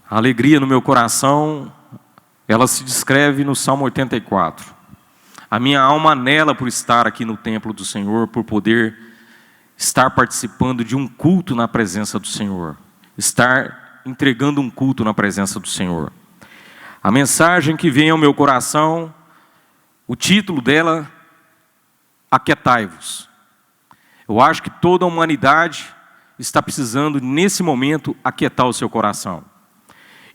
A alegria no meu coração, ela se descreve no Salmo 84. A minha alma anela por estar aqui no templo do Senhor, por poder estar participando de um culto na presença do Senhor, estar entregando um culto na presença do Senhor. A mensagem que vem ao meu coração, o título dela, Aquietai-vos. Eu acho que toda a humanidade está precisando, nesse momento, aquietar o seu coração.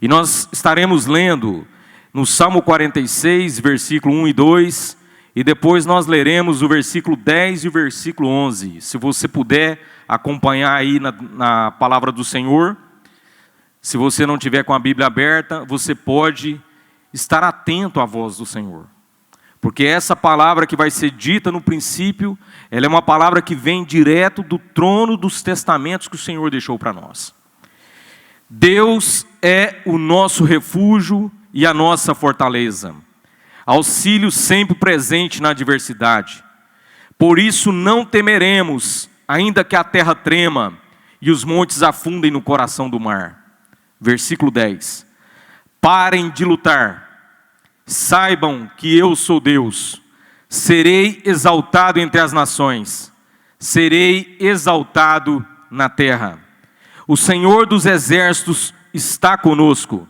E nós estaremos lendo no Salmo 46, versículo 1 e 2, e depois nós leremos o versículo 10 e o versículo 11. Se você puder acompanhar aí na palavra do Senhor, se você não tiver com a Bíblia aberta, você pode estar atento à voz do Senhor. Porque essa palavra que vai ser dita no princípio, ela é uma palavra que vem direto do trono dos testamentos que o Senhor deixou para nós. Deus é o nosso refúgio e a nossa fortaleza, auxílio sempre presente na adversidade. Por isso não temeremos, ainda que a terra trema e os montes afundem no coração do mar. Versículo 10. Parem de lutar, saibam que eu sou Deus, serei exaltado entre as nações, serei exaltado na terra. O Senhor dos exércitos está conosco,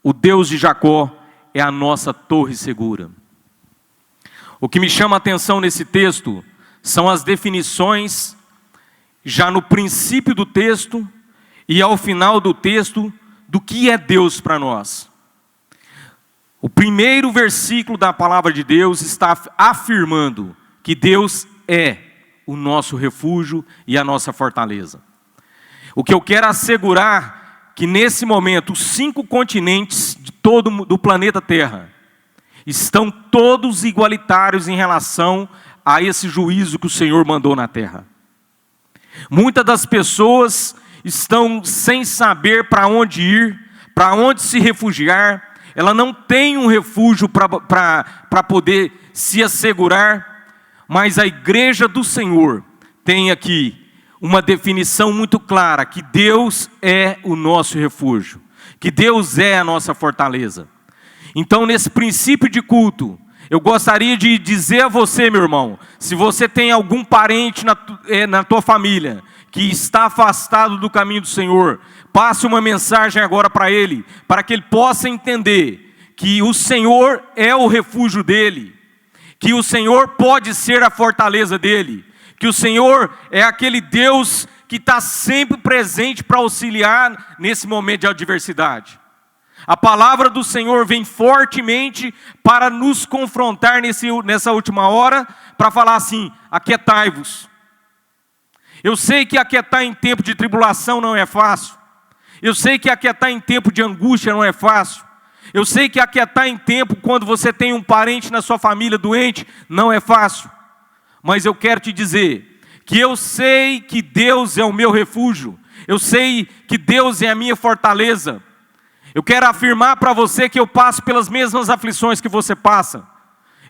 o Deus de Jacó é a nossa torre segura. O que me chama a atenção nesse texto são as definições, já no princípio do texto e ao final do texto, do que é Deus para nós. O primeiro versículo da palavra de Deus está afirmando que Deus é o nosso refúgio e a nossa fortaleza. O que eu quero assegurar que nesse momento os 5 continentes do planeta Terra estão todos igualitários em relação a esse juízo que o Senhor mandou na terra. Muitas das pessoas estão sem saber para onde ir, para onde se refugiar. Ela não tem um refúgio para poder se assegurar, mas a igreja do Senhor tem aqui uma definição muito clara, que Deus é o nosso refúgio, que Deus é a nossa fortaleza. Então, nesse princípio de culto, eu gostaria de dizer a você, meu irmão, se você tem algum parente na tua família que está afastado do caminho do Senhor, passe uma mensagem agora para ele, para que ele possa entender que o Senhor é o refúgio dele, que o Senhor pode ser a fortaleza dele, que o Senhor é aquele Deus que está sempre presente para auxiliar nesse momento de adversidade. A palavra do Senhor vem fortemente para nos confrontar nessa última hora, para falar assim: aquietai-vos. Eu sei que aquietar em tempo de tribulação não é fácil. Eu sei que aquietar em tempo de angústia não é fácil. Eu sei que aquietar em tempo quando você tem um parente na sua família doente não é fácil. Mas eu quero te dizer que eu sei que Deus é o meu refúgio. Eu sei que Deus é a minha fortaleza. Eu quero afirmar para você que eu passo pelas mesmas aflições que você passa.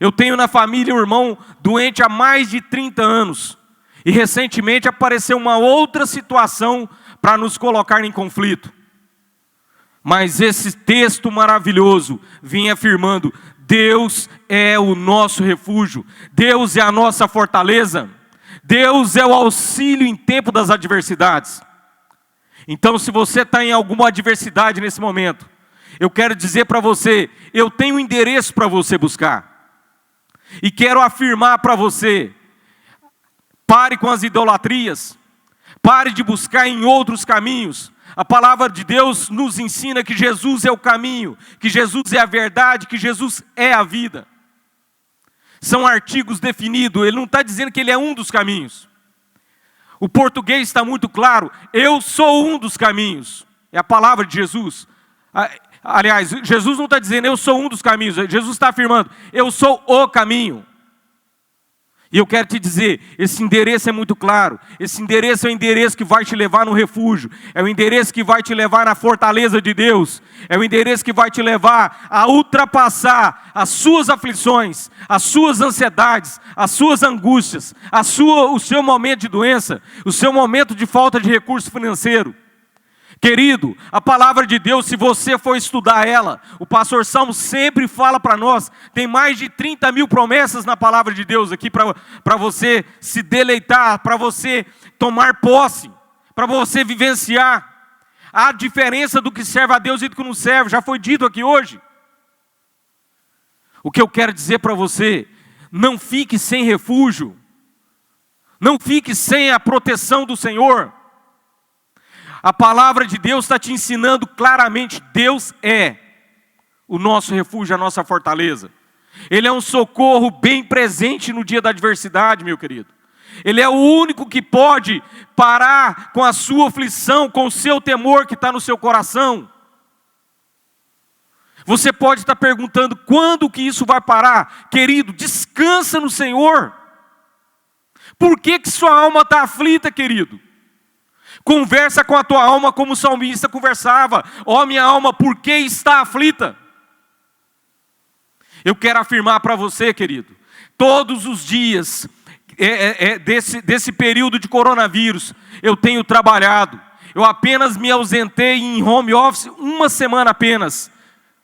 Eu tenho na família um irmão doente há mais de 30 anos. E recentemente apareceu uma outra situação para nos colocar em conflito. Mas esse texto maravilhoso vinha afirmando: Deus é o nosso refúgio, Deus é a nossa fortaleza, Deus é o auxílio em tempo das adversidades. Então, se você está em alguma adversidade nesse momento, eu quero dizer para você, eu tenho um endereço para você buscar. E quero afirmar para você: pare com as idolatrias, pare de buscar em outros caminhos. A palavra de Deus nos ensina que Jesus é o caminho, que Jesus é a verdade, que Jesus é a vida. São artigos definidos, ele não está dizendo que ele é um dos caminhos. O português está muito claro: eu sou um dos caminhos. É a palavra de Jesus. Aliás, Jesus não está dizendo eu sou um dos caminhos, Jesus está afirmando: eu sou o caminho. E eu quero te dizer, esse endereço é muito claro. Esse endereço é o endereço que vai te levar no refúgio. É o endereço que vai te levar na fortaleza de Deus. É o endereço que vai te levar a ultrapassar as suas aflições, as suas ansiedades, as suas angústias, o seu momento de doença, o seu momento de falta de recurso financeiro. Querido, a palavra de Deus, se você for estudar ela, o pastor Salmo sempre fala para nós, tem mais de 30 mil promessas na palavra de Deus aqui para você se deleitar, para você tomar posse, para você vivenciar. A diferença do que serve a Deus e do que não serve, já foi dito aqui hoje. O que eu quero dizer para você, não fique sem refúgio, não fique sem a proteção do Senhor. A palavra de Deus está te ensinando claramente, Deus é o nosso refúgio, a nossa fortaleza. Ele é um socorro bem presente no dia da adversidade, meu querido. Ele é o único que pode parar com a sua aflição, com o seu temor que está no seu coração. Você pode estar perguntando, quando que isso vai parar? Querido, descansa no Senhor. Por que sua alma está aflita, querido? Conversa com a tua alma como o salmista conversava. Ó minha alma, por que está aflita? Eu quero afirmar para você, querido, todos os dias desse período de coronavírus, eu tenho trabalhado. Eu apenas me ausentei em home office uma semana apenas.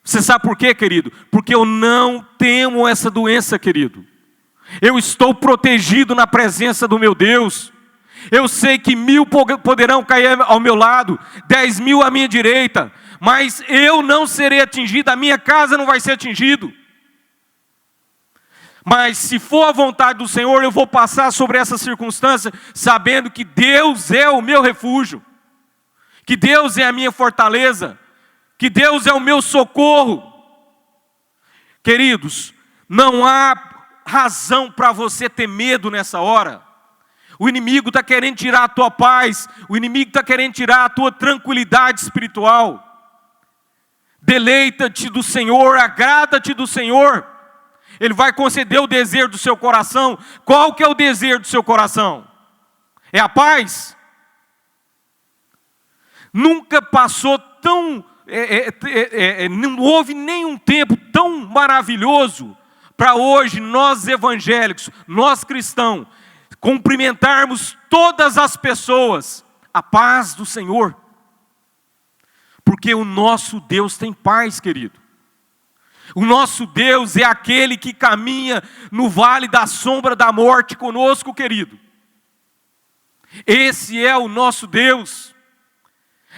Você sabe por quê, querido? Porque eu não temo essa doença, querido. Eu estou protegido na presença do meu Deus. Eu sei que 1000 poderão cair ao meu lado, 10.000 à minha direita, mas eu não serei atingido, a minha casa não vai ser atingido. Mas se for a vontade do Senhor, eu vou passar sobre essa circunstância, sabendo que Deus é o meu refúgio, que Deus é a minha fortaleza, que Deus é o meu socorro. Queridos, não há razão para você ter medo nessa hora. O inimigo está querendo tirar a tua paz, o inimigo está querendo tirar a tua tranquilidade espiritual. Deleita-te do Senhor, agrada-te do Senhor. Ele vai conceder o desejo do seu coração. Qual que é o desejo do seu coração? É a paz? Nunca passou tão... não houve nenhum tempo tão maravilhoso para hoje, nós evangélicos, nós cristãos, cumprimentarmos todas as pessoas, a paz do Senhor, porque o nosso Deus tem paz, querido. O nosso Deus é aquele que caminha no vale da sombra da morte conosco, querido. Esse é o nosso Deus.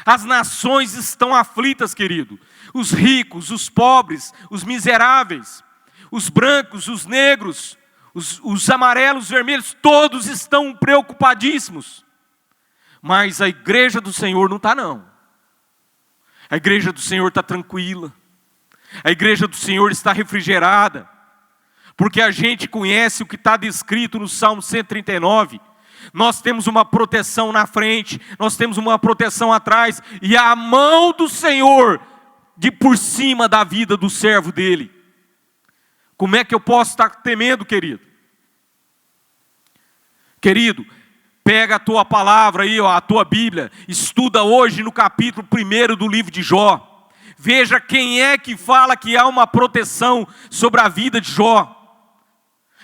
As nações estão aflitas, querido. Os ricos, os pobres, os miseráveis, os brancos, os negros, os amarelos, os vermelhos, todos estão preocupadíssimos. Mas a igreja do Senhor não está, não. A igreja do Senhor está tranquila. A igreja do Senhor está refrigerada. Porque a gente conhece o que está descrito no Salmo 139. Nós temos uma proteção na frente, nós temos uma proteção atrás, e a mão do Senhor de por cima da vida do servo dele. Como é que eu posso estar temendo, querido? Querido, pega a tua palavra aí, a tua Bíblia, estuda hoje no capítulo 1 do livro de Jó. Veja quem é que fala que há uma proteção sobre a vida de Jó.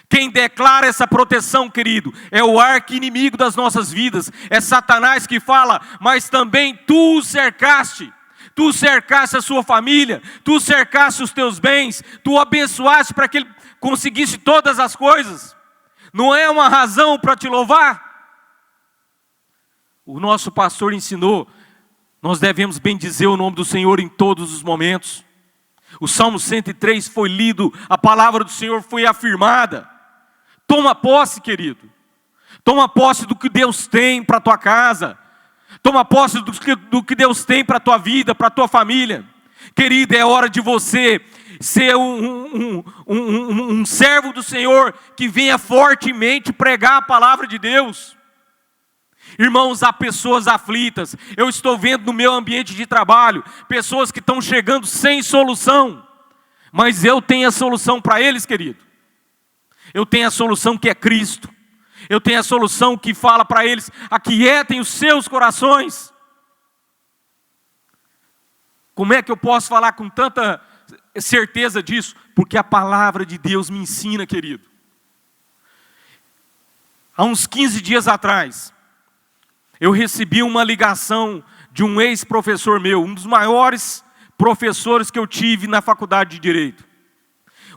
Quem declara essa proteção, querido, é o arqui-inimigo das nossas vidas. É Satanás que fala, mas também tu o cercaste. Tu cercaste a sua família, tu cercaste os teus bens, tu o abençoaste para que ele conseguisse todas as coisas. Não é uma razão para te louvar? O nosso pastor ensinou, nós devemos bendizer o nome do Senhor em todos os momentos. O Salmo 103 foi lido, a palavra do Senhor foi afirmada. Toma posse, querido. Toma posse do que Deus tem para a tua casa. Toma posse do que Deus tem para a tua vida, para a tua família. Querido, é hora de você ser um servo do Senhor que venha fortemente pregar a palavra de Deus. Irmãos, há pessoas aflitas. Eu estou vendo no meu ambiente de trabalho pessoas que estão chegando sem solução. Mas eu tenho a solução para eles, querido. Eu tenho a solução que é Cristo. Eu tenho a solução que fala para eles: aquietem os seus corações. Como é que eu posso falar com tanta certeza disso? Porque a palavra de Deus me ensina, querido. Há uns 15 dias atrás, eu recebi uma ligação de um ex-professor meu, um dos maiores professores que eu tive na faculdade de Direito.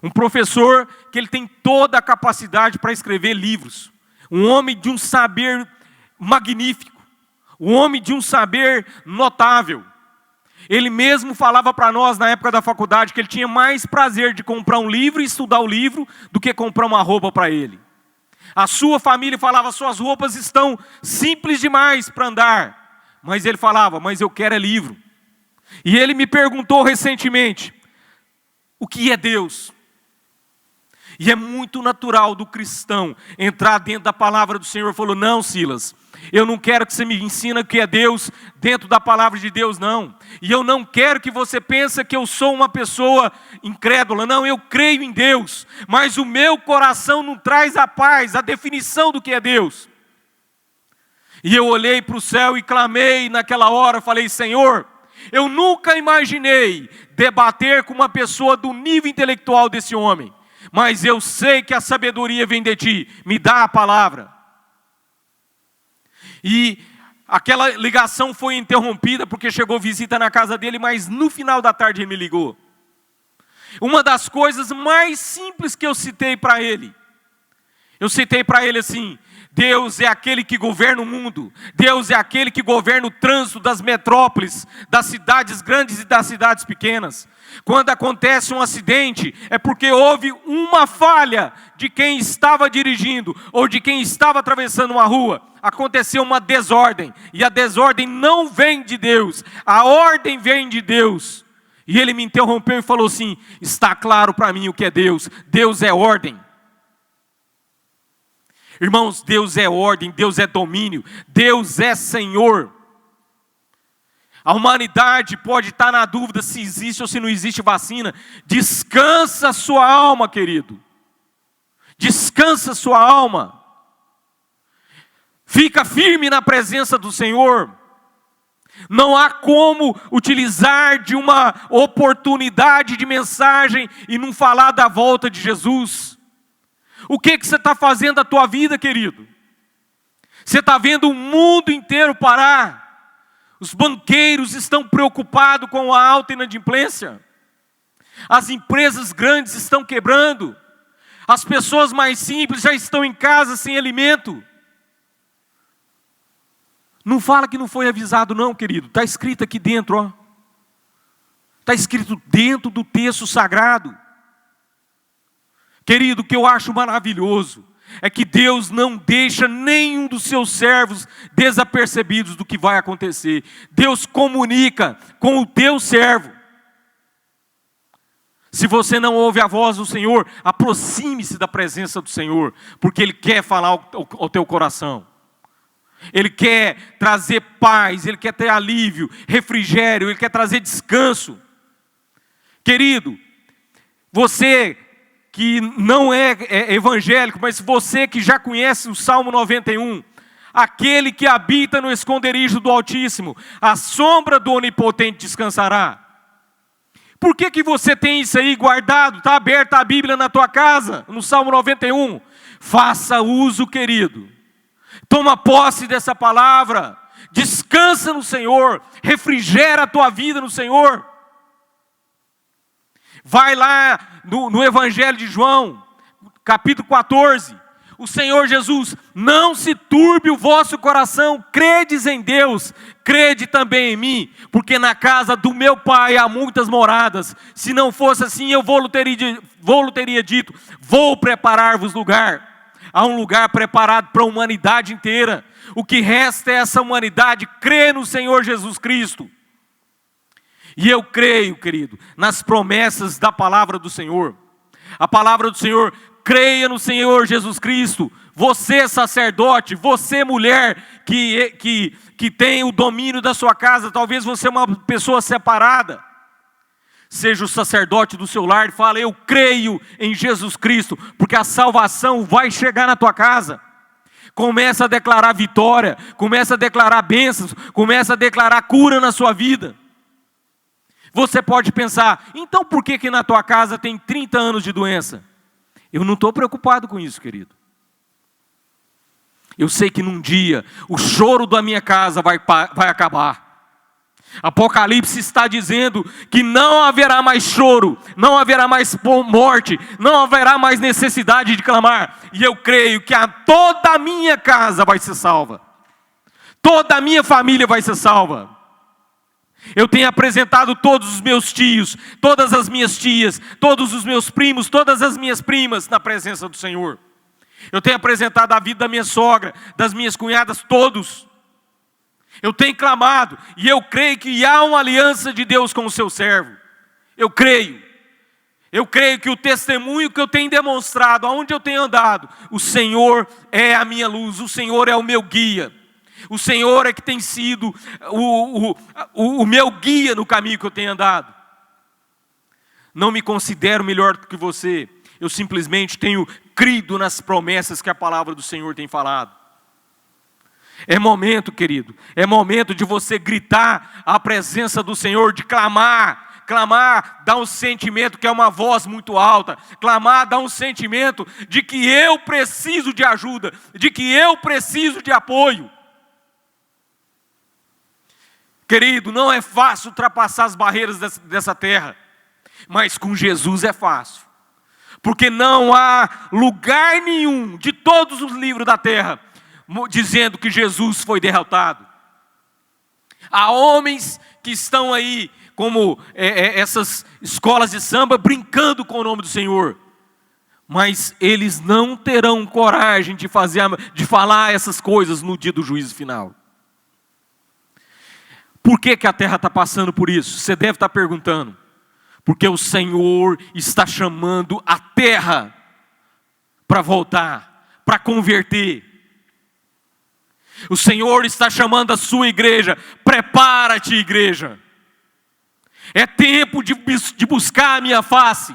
Um professor que ele tem toda a capacidade para escrever livros. Um homem de um saber magnífico. Um homem de um saber notável. Ele mesmo falava para nós na época da faculdade que ele tinha mais prazer de comprar um livro e estudar o livro do que comprar uma roupa para ele. A sua família falava, suas roupas estão simples demais para andar. Mas ele falava, mas eu quero é livro. E ele me perguntou recentemente, o que é Deus? E é muito natural do cristão entrar dentro da palavra do Senhor. Falou, não, Silas, eu não quero que você me ensine o que é Deus dentro da palavra de Deus, não. E eu não quero que você pense que eu sou uma pessoa incrédula. Não, eu creio em Deus. Mas o meu coração não traz a paz, a definição do que é Deus. E eu olhei para o céu e clamei naquela hora. Falei, Senhor, eu nunca imaginei debater com uma pessoa do nível intelectual desse homem. Mas eu sei que a sabedoria vem de ti. Me dá a palavra. E aquela ligação foi interrompida porque chegou visita na casa dele, mas no final da tarde ele me ligou. Uma das coisas mais simples que eu citei para ele. Eu citei para ele assim, Deus é aquele que governa o mundo. Deus é aquele que governa o trânsito das metrópoles, das cidades grandes e das cidades pequenas. Quando acontece um acidente, é porque houve uma falha de quem estava dirigindo ou de quem estava atravessando uma rua. Aconteceu uma desordem, e a desordem não vem de Deus, a ordem vem de Deus. E ele me interrompeu e falou assim, está claro para mim o que é Deus. Deus é ordem. Irmãos, Deus é ordem, Deus é domínio, Deus é Senhor. A humanidade pode estar na dúvida se existe ou se não existe vacina. Descansa sua alma, querido. Descansa sua alma. Fica firme na presença do Senhor. Não há como utilizar de uma oportunidade de mensagem e não falar da volta de Jesus. O que você está fazendo da tua vida, querido? Você está vendo o mundo inteiro parar. Os banqueiros estão preocupados com a alta inadimplência. As empresas grandes estão quebrando. As pessoas mais simples já estão em casa sem alimento. Não fala que não foi avisado não, querido. Está escrito aqui dentro, ó. Está escrito dentro do texto sagrado. Querido, o que eu acho maravilhoso é que Deus não deixa nenhum dos seus servos desapercebidos do que vai acontecer. Deus comunica com o teu servo. Se você não ouve a voz do Senhor, aproxime-se da presença do Senhor, porque Ele quer falar ao teu coração. Ele quer trazer paz, Ele quer ter alívio, refrigério, Ele quer trazer descanso. Querido, você que não é evangélico, mas você que já conhece o Salmo 91, aquele que habita no esconderijo do Altíssimo, a sombra do Onipotente descansará. Por que você tem isso aí guardado? Está aberta a Bíblia na tua casa, no Salmo 91. Faça uso, querido. Toma posse dessa palavra. Descansa no Senhor. Refrigera a tua vida no Senhor. Vai lá no Evangelho de João, capítulo 14. O Senhor Jesus, não se turbe o vosso coração, credes em Deus, crede também em mim, porque na casa do meu Pai há muitas moradas. Se não fosse assim, eu vou-lhe teria dito, vou preparar-vos lugar. Há um lugar preparado para a humanidade inteira. O que resta é essa humanidade crer no Senhor Jesus Cristo. E eu creio, querido, nas promessas da palavra do Senhor. A palavra do Senhor, creia no Senhor Jesus Cristo. Você sacerdote, você mulher que tem o domínio da sua casa, talvez você é uma pessoa separada. Seja o sacerdote do seu lar e fala, eu creio em Jesus Cristo, porque a salvação vai chegar na tua casa. Começa a declarar vitória, começa a declarar bênçãos, começa a declarar cura na sua vida. Você pode pensar, então por que na tua casa tem 30 anos de doença? Eu não estou preocupado com isso, querido. Eu sei que num dia o choro da minha casa vai acabar. Apocalipse está dizendo que não haverá mais choro, não haverá mais morte, não haverá mais necessidade de clamar. E eu creio que toda a minha casa vai ser salva. Toda a minha família vai ser salva. Eu tenho apresentado todos os meus tios, todas as minhas tias, todos os meus primos, todas as minhas primas na presença do Senhor. Eu tenho apresentado a vida da minha sogra, das minhas cunhadas, todos. Eu tenho clamado, e eu creio que há uma aliança de Deus com o seu servo. Eu creio que o testemunho que eu tenho demonstrado, aonde eu tenho andado, o Senhor é a minha luz, o Senhor é o meu guia. O Senhor é que tem sido o meu guia no caminho que eu tenho andado. Não me considero melhor do que você, eu simplesmente tenho crido nas promessas que a palavra do Senhor tem falado. É momento, querido, é momento de você gritar a presença do Senhor, de clamar. Clamar dá um sentimento que é uma voz muito alta. Clamar dá um sentimento de que eu preciso de ajuda, de que eu preciso de apoio. Querido, não é fácil ultrapassar as barreiras dessa terra, mas com Jesus é fácil. Porque não há lugar nenhum de todos os livros da terra dizendo que Jesus foi derrotado. Há homens que estão aí, como essas escolas de samba, brincando com o nome do Senhor. Mas eles não terão coragem de falar essas coisas no dia do juízo final. Por que a terra está passando por isso? Você deve estar perguntando. Porque o Senhor está chamando a terra para voltar, para converter. O Senhor está chamando a sua igreja. Prepara-te, igreja. É tempo de buscar a minha face.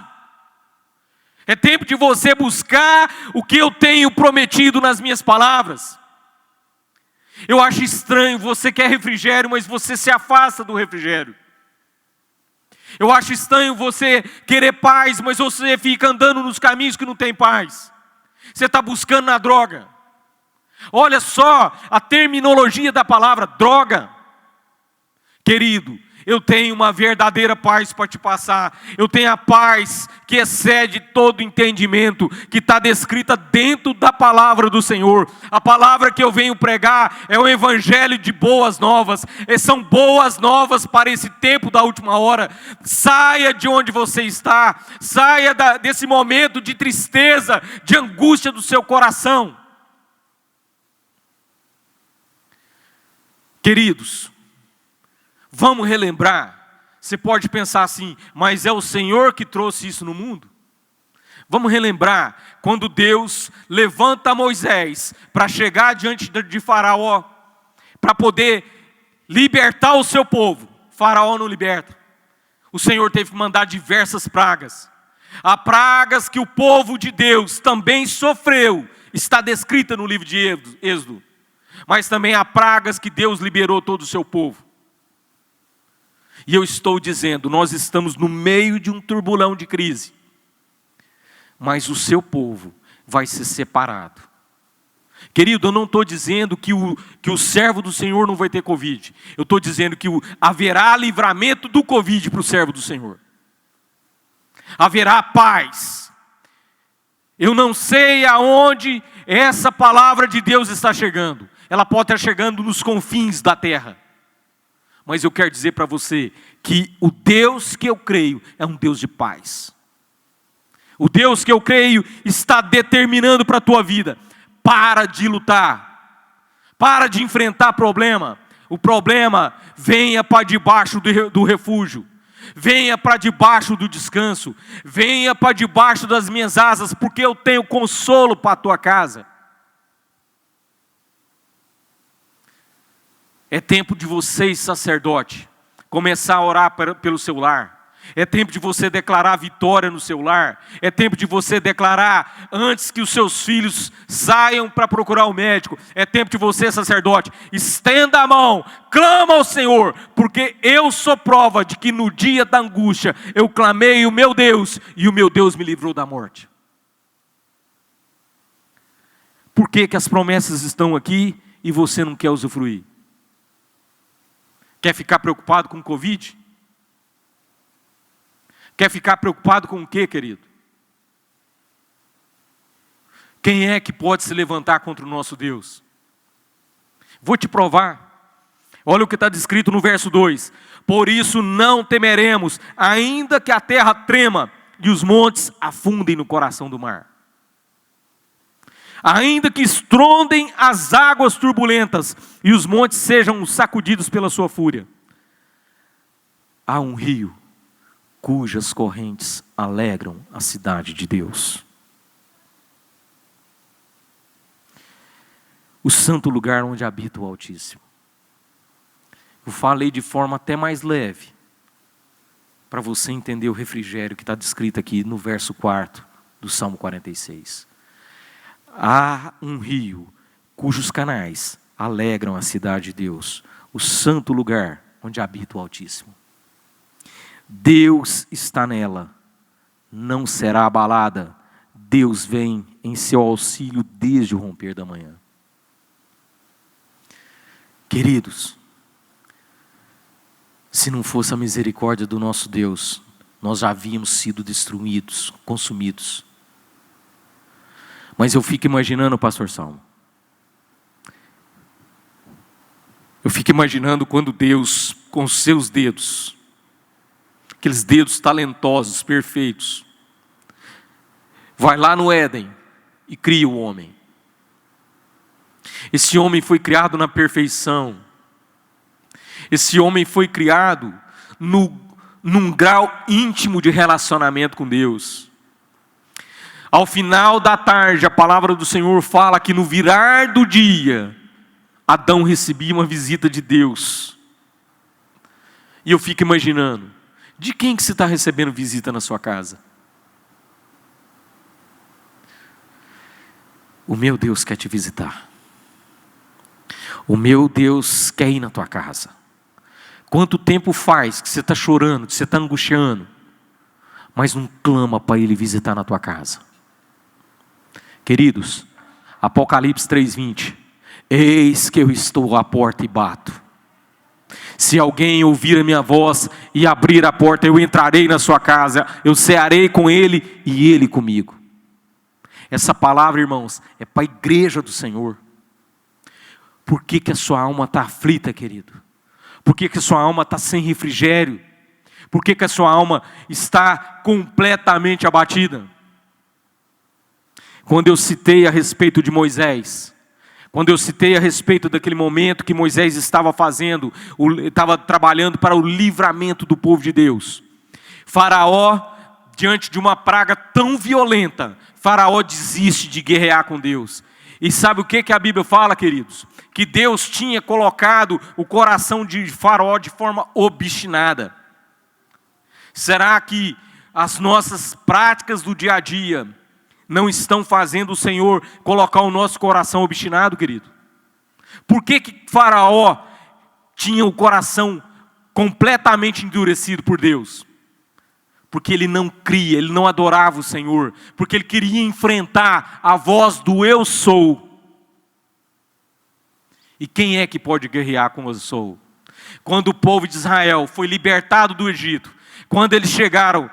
É tempo de você buscar o que eu tenho prometido nas minhas palavras. Eu acho estranho, você quer refrigério, mas você se afasta do refrigério. Eu acho estranho você querer paz, mas você fica andando nos caminhos que não tem paz. Você está buscando na droga. Olha só a terminologia da palavra droga. Querido, eu tenho uma verdadeira paz para te passar. Eu tenho a paz que excede todo entendimento, que está descrita dentro da palavra do Senhor. A palavra que eu venho pregar é o evangelho de boas novas. São boas novas para esse tempo da última hora. Saia de onde você está. Saia desse momento de tristeza, de angústia do seu coração. Queridos, vamos relembrar. Você pode pensar assim, mas é o Senhor que trouxe isso no mundo? Vamos relembrar quando Deus levanta Moisés para chegar diante de Faraó, para poder libertar o seu povo. Faraó não liberta. O Senhor teve que mandar diversas pragas. Há pragas que o povo de Deus também sofreu, está descrita no livro de Êxodo. Mas também há pragas que Deus liberou todo o seu povo. E eu estou dizendo, nós estamos no meio de um turbulão de crise. Mas o seu povo vai ser separado. Querido, eu não estou dizendo que o servo do Senhor não vai ter Covid. Eu estou dizendo que haverá livramento do Covid para o servo do Senhor. Haverá paz. Eu não sei aonde essa palavra de Deus está chegando. Ela pode estar chegando nos confins da terra. Mas eu quero dizer para você que o Deus que eu creio é um Deus de paz. O Deus que eu creio está determinando para a tua vida. Para de lutar. Para de enfrentar problema. O problema, venha para debaixo do refúgio. Venha para debaixo do descanso. Venha para debaixo das minhas asas, porque eu tenho consolo para a tua casa. É tempo de vocês, sacerdote, começar a orar pelo seu lar. É tempo de você declarar vitória no seu lar. É tempo de você declarar antes que os seus filhos saiam para procurar o médico. É tempo de você, sacerdote, estenda a mão, clama ao Senhor, porque eu sou prova de que no dia da angústia eu clamei o meu Deus e o meu Deus me livrou da morte. Por que as promessas estão aqui e você não quer usufruir? Quer ficar preocupado com o Covid? Quer ficar preocupado com o quê, querido? Quem é que pode se levantar contra o nosso Deus? Vou te provar. Olha o que está descrito no verso 2. Por isso não temeremos, ainda que a terra trema e os montes afundem no coração do mar. Ainda que estrondem as águas turbulentas e os montes sejam sacudidos pela sua fúria. Há um rio cujas correntes alegram a cidade de Deus. O santo lugar onde habita o Altíssimo. Eu falei de forma até mais leve, para você entender o refrigério que está descrito aqui no verso 4 do Salmo 46. Há um rio cujos canais alegram a cidade de Deus, o santo lugar onde habita o Altíssimo. Deus está nela, não será abalada. Deus vem em seu auxílio desde o romper da manhã. Queridos, se não fosse a misericórdia do nosso Deus, nós já havíamos sido destruídos, consumidos. Mas eu fico imaginando, pastor Salmo, eu fico imaginando quando Deus, com os seus dedos, aqueles dedos talentosos, perfeitos, vai lá no Éden e cria o homem. Esse homem foi criado na perfeição. Esse homem foi criado num grau íntimo de relacionamento com Deus. Ao final da tarde, a palavra do Senhor fala que no virar do dia, Adão recebia uma visita de Deus. E eu fico imaginando, de quem que você está recebendo visita na sua casa? O meu Deus quer te visitar. O meu Deus quer ir na tua casa. Quanto tempo faz que você está chorando, que você está angustiando, mas não clama para Ele visitar na tua casa? Queridos, Apocalipse 3:20. Eis que eu estou à porta e bato. Se alguém ouvir a minha voz e abrir a porta, eu entrarei na sua casa, eu cearei com ele e ele comigo. Essa palavra, irmãos, é para a igreja do Senhor. Por que que a sua alma está aflita, querido? Por que que a sua alma está sem refrigério? Por que que a sua alma está completamente abatida? Quando eu citei a respeito de Moisés, quando eu citei a respeito daquele momento que Moisés estava fazendo, estava trabalhando para o livramento do povo de Deus. Faraó, diante de uma praga tão violenta, Faraó desiste de guerrear com Deus. E sabe o que a Bíblia fala, queridos? Que Deus tinha colocado o coração de Faraó de forma obstinada. Será que as nossas práticas do dia a dia não estão fazendo o Senhor colocar o nosso coração obstinado, querido? Por que Faraó tinha o coração completamente endurecido por Deus? Porque ele não cria, ele não adorava o Senhor, porque ele queria enfrentar a voz do eu sou. E quem é que pode guerrear com o eu sou? Quando o povo de Israel foi libertado do Egito, quando eles chegaram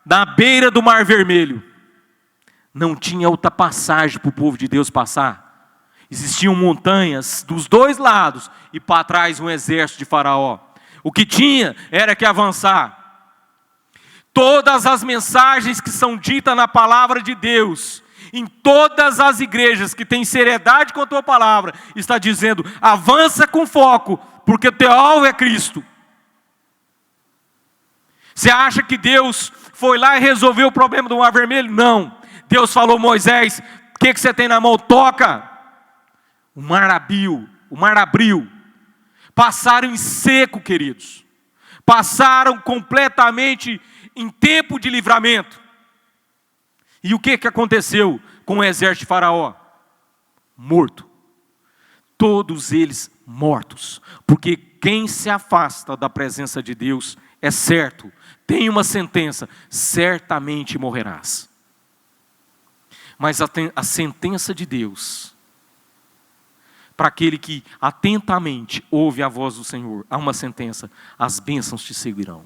na beira do Mar Vermelho, não tinha outra passagem para o povo de Deus passar. Existiam montanhas dos dois lados e para trás um exército de Faraó. O que tinha era que avançar. Todas as mensagens que são ditas na palavra de Deus, em todas as igrejas que têm seriedade com a tua palavra, está dizendo: avança com foco, porque o teu alvo é Cristo. Você acha que Deus foi lá e resolveu o problema do Mar Vermelho? Não. Deus falou: Moisés, o que você tem na mão? Toca. O mar abriu. Passaram em seco, queridos. Passaram completamente em tempo de livramento. E o que aconteceu com o exército de Faraó? Morto. Todos eles mortos. Porque quem se afasta da presença de Deus, é certo, tem uma sentença: certamente morrerás. Mas a sentença de Deus para aquele que atentamente ouve a voz do Senhor. Há uma sentença: as bênçãos te seguirão.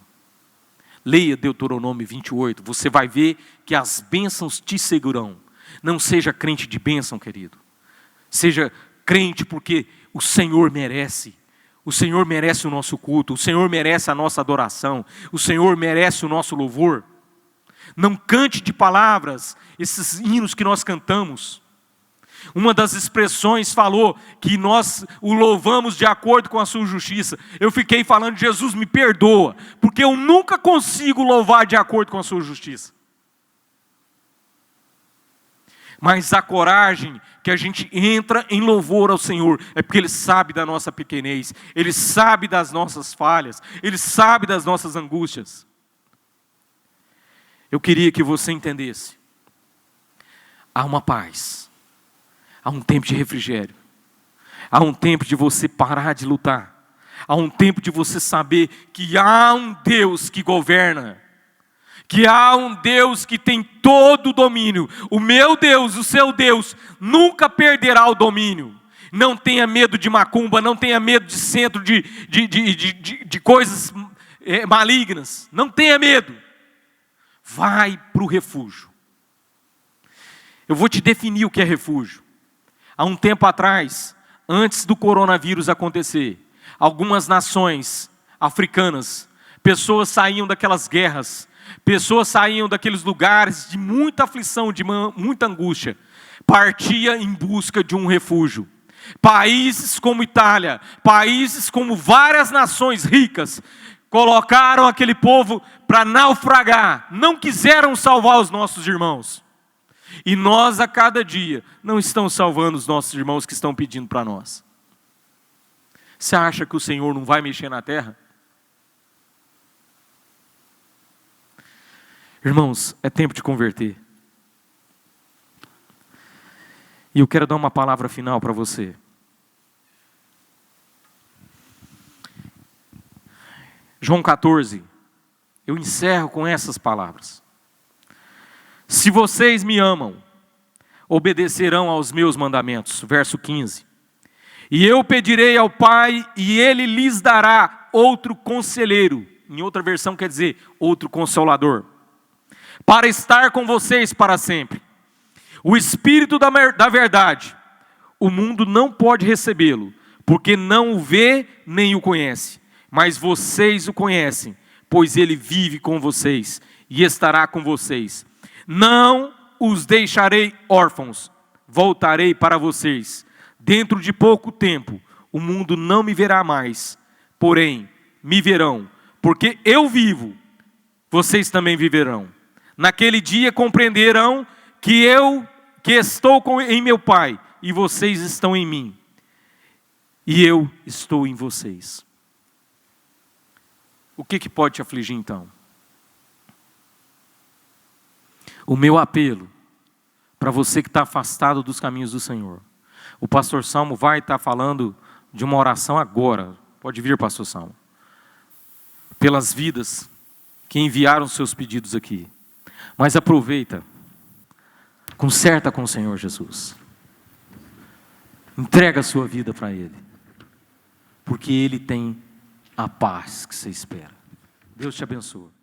Leia Deuteronômio 28, você vai ver que as bênçãos te seguirão. Não seja crente de bênção, querido. Seja crente porque o Senhor merece. O Senhor merece o nosso culto, o Senhor merece a nossa adoração, o Senhor merece o nosso louvor. Não cante de palavras esses hinos que nós cantamos. Uma das expressões falou que nós o louvamos de acordo com a sua justiça. Eu fiquei falando: Jesus, me perdoa, porque eu nunca consigo louvar de acordo com a sua justiça. Mas a coragem que a gente entra em louvor ao Senhor é porque Ele sabe da nossa pequenez, Ele sabe das nossas falhas, Ele sabe das nossas angústias. Eu queria que você entendesse: há uma paz, há um tempo de refrigério, há um tempo de você parar de lutar, há um tempo de você saber que há um Deus que governa, que há um Deus que tem todo o domínio. O meu Deus, o seu Deus, nunca perderá o domínio. Não tenha medo de macumba, não tenha medo de centro de coisas malignas. Não tenha medo. Vai para o refúgio. Eu vou te definir o que é refúgio. Há um tempo atrás, antes do coronavírus acontecer, algumas nações africanas, pessoas saíam daquelas guerras, pessoas saíam daqueles lugares de muita aflição, de muita angústia, partia em busca de um refúgio. Países como Itália, países como várias nações ricas, colocaram aquele povo para naufragar, não quiseram salvar os nossos irmãos. E nós, a cada dia, não estamos salvando os nossos irmãos que estão pedindo para nós. Você acha que o Senhor não vai mexer na terra? Irmãos, é tempo de converter. E eu quero dar uma palavra final para você. João 14, eu encerro com essas palavras. Se vocês me amam, obedecerão aos meus mandamentos. Verso 15. E eu pedirei ao Pai, e Ele lhes dará outro conselheiro. Em outra versão quer dizer, outro consolador. Para estar com vocês para sempre. O Espírito da verdade. O mundo não pode recebê-lo, porque não o vê nem o conhece. Mas vocês o conhecem, pois Ele vive com vocês e estará com vocês. Não os deixarei órfãos, voltarei para vocês. Dentro de pouco tempo, o mundo não me verá mais, porém, me verão, porque eu vivo, vocês também viverão. Naquele dia compreenderão que estou em meu Pai, e vocês estão em mim, e eu estou em vocês. O que pode te afligir então? O meu apelo para você que está afastado dos caminhos do Senhor. O pastor Salmo vai estar falando de uma oração agora. Pode vir, pastor Salmo. Pelas vidas que enviaram seus pedidos aqui. Mas aproveita. Conserta com o Senhor Jesus. Entrega a sua vida para Ele. Porque Ele tem a paz que você espera. Deus te abençoe.